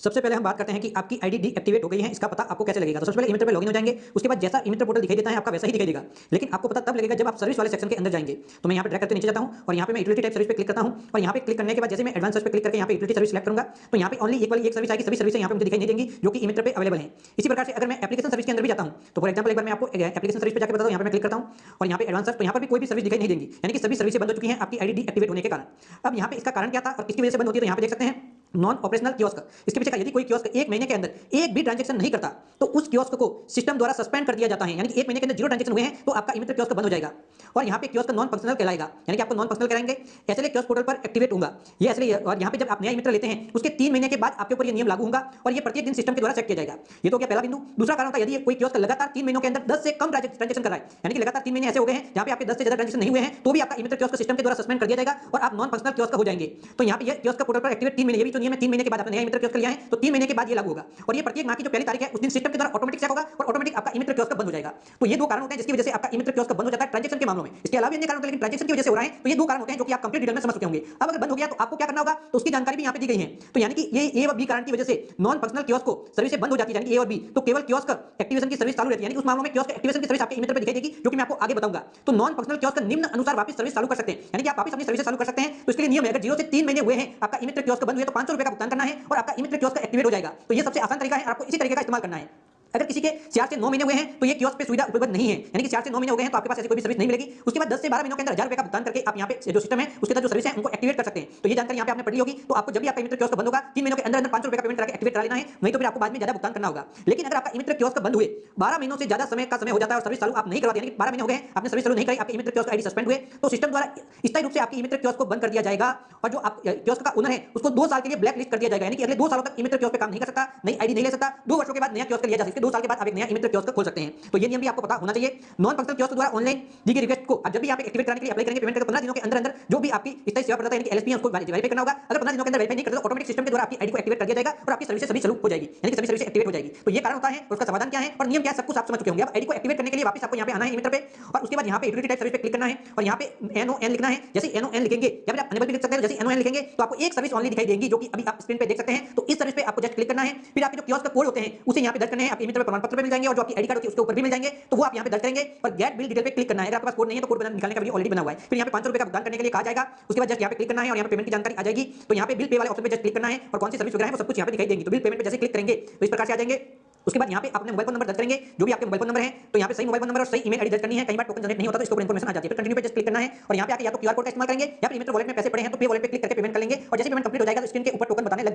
सबसे पहले हम बात करते हैं कि आपकी आईडी डीएक्टिवेट हो गई है, इसका पता आपको कैसे लगेगा। तो सबसे पहले इमिटर पे लॉगिन हो जाएंगे, उसके बाद जैसा इमिटर पोर्टल दिखाई देता है आपका वैसा ही दिखाई देगा, लेकिन आपको पता तब लगेगा जब आप सर्विस वाले सेक्शन के अंदर जाएंगे। तो मैं यहाँ पे ड्रैग करके नीचे जाता हूँ और यहाँ पे मैं यूटिलिटी टाइप सर्विस पे क्लिक करता हूँ और यहाँ पे क्लिक करने के बाद जैसे मैं एडवांस सर्विस पे क्लिक करके यहाँ पे यूटिलिटी सर्विस सेलेक्ट करूंगा तो यहाँ पे ओनली एक वाली एक सर्विस आएगी, सभी सर्विसें यहाँ पे मुझे दिखाई नहीं देंगी जो कि इमिटर पे अवेलेबल है। इसी प्रकार से अगर मैं एप्लीकेशन सर्विस के अंदर भी जाता हूँ तो फॉर एग्जाम्पल एक बार मैं आपको एप्लीकेशन सर्विस पे जाकर बताता हूँ, यहाँ पे मैं क्लिक करता हूँ और यहाँ पे एडवांस सर्विस, तो यहाँ पर भी कोई भी सर्विस दिखाई नहीं देंगी, यानी कि सभी सर्विसें बंद हो चुकी हैं आपकी आईडी डीएक्टिवेट होने के कारण। अब यहाँ पे इसका कारण क्या था और किसकी वजह से बंद होती है, तो यहाँ पे देख सकते हैं नॉन ऑपरेशनल कियोस्क। इसके पीछे का यदि कोई कियोस्क एक महीने के अंदर एक भी ट्रांजैक्शन नहीं करता तो उस कियोस्क को सिस्टम द्वारा सस्पेंड कर दिया जाता है, यानी कि एक महीने के अंदर जीरो ट्रांजैक्शन हुए हैं तो आपका इमिटर कियोस्क बंद हो जाएगा और यहाँ पे कियोस्क नॉन फंक्शनल कहलाएगा, यानी कि आपको नॉन फंक्शनल कराएंगे इसलिए कियोस्क पोर्टल पर एक्टिवेट होगा ये इसलिए। और यहाँ पे जब आप नया इमिटर लेते हैं उसके 3 महीने के बाद आपके ऊपर ये नियम लागू होगा और ये प्रत्येक दिन सिस्टम के द्वारा चेक किया जाएगा। ये तो क्या पहला बिंदु। दूसरा कारण होता है यदि कोई कियोस्क लगातार 3 महीनों के अंदर 10 से कम ट्रांजैक्शन कर रहा है, यानी कि लगातार 3 महीने ऐसे हो गए हैं जहाँ पे आपके 10 से ज्यादा ट्रांजैक्शन नहीं हुए हैं तो भी आपका इमिटर कियोस्क सिस्टम के द्वारा सस्पेंड कर दिया जाएगा और आप नॉन फंक्शनल कियोस्क हो जाएंगे। तो यहाँ पे ये कियोस्क पोर्टल पर एक्टिवेट 3 महीने, ये भी तो नियम है, 3 महीने के बाद आपने नया इमिटर कियोस्क लिया है तो 3 महीने के बाद ये लागू होगा और ये प्रत्येक माह की जो पहली तारीख है उस दिन सिस्टम के द्वारा ऑटोमेटिक चेक होगा और ऑटोमेटिक आपका इमिटर कियोस्क बंद हो जाएगा। तो ये दो कारण होते हैं जिसकी वजह से आपका इमिटर कियोस्क बंद हो जाता है ट्रांजैक्शन के मामलों में। इसके अलावा भी अन्य कारण होते हैं लेकिन ट्रांजैक्शन की वजह से हो रहा है, तो ये दो कारण होते हैं जो कि आप कंप्लीट डिटेल में समझ चुके होंगे। अब अगर बंद हो गया तो आपको क्या करना होगा तो उसकी जानकारी भी यहाँ पे दी गई है। तो यानी कि ये ए और बी कारण की वजह से नॉन फंक्शनल कियोस्क को सर्विस बंद हो जाती है, यानी कि ए और बी, तो केवल कियोस्क एक्टिवेशन की सर्विस चालू रहती है, यानी कि उस मामलों में कियोस्क एक्टिवेशन की सर्विस आपके इमिटर पे दिखाई देगी जो कि मैं आपको आगे बताऊंगा। तो नॉन फंक्शनल कियोस्क निम्न अनुसार वापस सर्विस चालू कर सकते हैं, यानी कि आप वापस अपनी सर्विस चालू कर सकते हैं। तो इसके लिए नियम है अगर 0 से 3 महीने हुए हैं आपका इमिटर कियोस्क बंद हुए तो 500 रुपए का भुगतान करना है और आपका इमिटर कियोस्क एक्टिवेट हो जाएगा। तो ये सबसे आसान तरीका है, आपको इसी तरीके का इस्तेमाल करना है। अगर किसी के 4 से 9 महीने हुए हैं तो ये कियोस्क पे सुविधा उपलब्ध नहीं है, यानी कि 4 से 9 महीने हो गए हैं तो आपके पास ऐसी कोई भी सर्विस नहीं मिलेगी। उसके बाद 10 से 12 महीनों के अंदर 1000 रुपए का भुगतान करके आप यहाँ पे जो सिस्टम है उसके अंदर जो सर्विस है उनको एक्टिवेट कर सकते हैं। तो ये जानकारी यहाँ पे आपने पढ़ ली होगी। तो आपको जब भी आपका इमिटर कियोस्क बंद होगा 3 महीनों के अंदर अंदर 500 रुपए का पेमेंट करके एक्टिवेट करा लेना है, नहीं तो फिर आपको बाद में ज्यादा भुगतान करना होगा। लेकिन अगर आपका इमिटर कियोस्क बंद हुए 12 महीनों से ज्यादा समय हो जाता है और सर्विस चालू आप नहीं करवाते, यानी कि 12 महीने हो गए आपने सर्विस चालू नहीं कराई, आपके इमिटर कियोस्क आईडी सस्पेंड हुए, तो सिस्टम द्वारा स्थायी रूप से आपकी इमिटर कियोस्क को बंद कर दिया जाएगा और जो आप कियोस्क का ओनर है उसको 2 साल के लिए ब्लैक लिस्ट कर दिया जाएगा, यानी कि अगले 2 सालों तक इमिटर कियोस्क पे काम नहीं कर सकता, नई आईडी नहीं ले सकता। 2 वर्षों के बाद नया कियोस्क लिया जा सकता है, 2 साल के बाद आप एक नया इमिटर कियोस्क खोल सकते हैं। तो ये नियम भी आपको पता होना चाहिए। नॉन फंक्शनल कियोस्क द्वारा ऑनलाइन दी गई रिक्वेस्ट को आप जब भी यहाँ पे एक्टिवेट कराने के लिए अप्लाई करेंगे पेमेंट करके 15 दिनों के अंदर अंदर जो भी आपकी स्थायी सेवा प्रदाता यानी कि एलएसपी है उसको वेरीफाई करना होगा। अगर 15 दिनों के अंदर वेरीफाई नहीं करते तो ऑटोमेटिक सिस्टम के द्वारा आपकी आईडी को एक्टिवेट कर दिया जाएगा और आपकी सर्विस सभी चालू हो जाएगी, यानी कि सभी सर्विस एक्टिवेट हो जाएगी। तो ये कारण होता है और उसका समाधान क्या है और नियम क्या है सब कुछ आप समझ चुके होंगे। अब आईडी को एक्टिवेट करने के लिए वापस आपको यहाँ पे आना है इमिटर पे और उसके बाद यहाँ पे यूटिलिटी टाइप सर्विस पे क्लिक करना है और यहाँ पे एनओएन लिखना है। जैसे एनओएन लिखेंगे या फिर आप अनेबल भी लिख सकते हैं, जैसे एनओएन लिखेंगे तो आपको एक सर्विस ओनली दिखाई देगी जो कि अभी आप स्क्रीन पे देख सकते हैं। तो इस सर्विस पे आपको जस्ट क्लिक करना है, फिर आपके जो कियोस्क कोड होते हैं उसे यहाँ पे दर्ज करने हैं, आपके इमिटर पे प्रमाण पत्र पे मिल जाएंगे और जो आपकी आईडी कार्ड होती है उसके ऊपर भी मिल जाएंगे, तो वो आप यहाँ पे दर्ज करेंगे और गेट बिल डिटेल पे क्लिक करना है। अगर आपके पास कोड नहीं है तो कोड निकालने का वीडियो ऑलरेडी बना हुआ है। फिर यहाँ पे 500 रुपए का भुगतान करने के लिए कहा जाएगा, उसके बाद जस्ट यहाँ पे क्लिक करना है और यहाँ पे पेमेंट की जानकारी आ जाएगी। तो यहाँ पे बिल पे वाले ऑप्शन पे जस्ट क्लिक करना है और कौन सी सर्विस वगैरह है वो सब कुछ यहाँ पे दिखाई देंगी। तो बिल पेमेंट पे जैसे क्लिक करेंगे तो इस प्रकार से आ जाएंगे। उसके बाद यहाँ पे अपने मोबाइल फोन नंबर दर्ज करेंगे, जो भी आपके मोबाइल फोन नंबर है तो यहाँ पे सही मोबाइल फोन नंबर और सही ईमेल आईडी दर्ज करनी है। कई बार टोकन जनरेट नहीं होता तो इसके ऊपर इंफॉर्मेशन आ जाती है। फिर कंटिन्यू पे जस्ट क्लिक करना है और यहाँ पे आके या तो क्यूआर कोड का इस्तेमाल करेंगे या फिर इमिटर वॉलेट में पैसे पड़े हैं तो पे वॉलेट पे क्लिक करके पेमेंट कर लेंगे और जैसे पेमेंट कंप्लीट हो जाएगा तो स्क्रीन के ऊपर टोकन बताने लग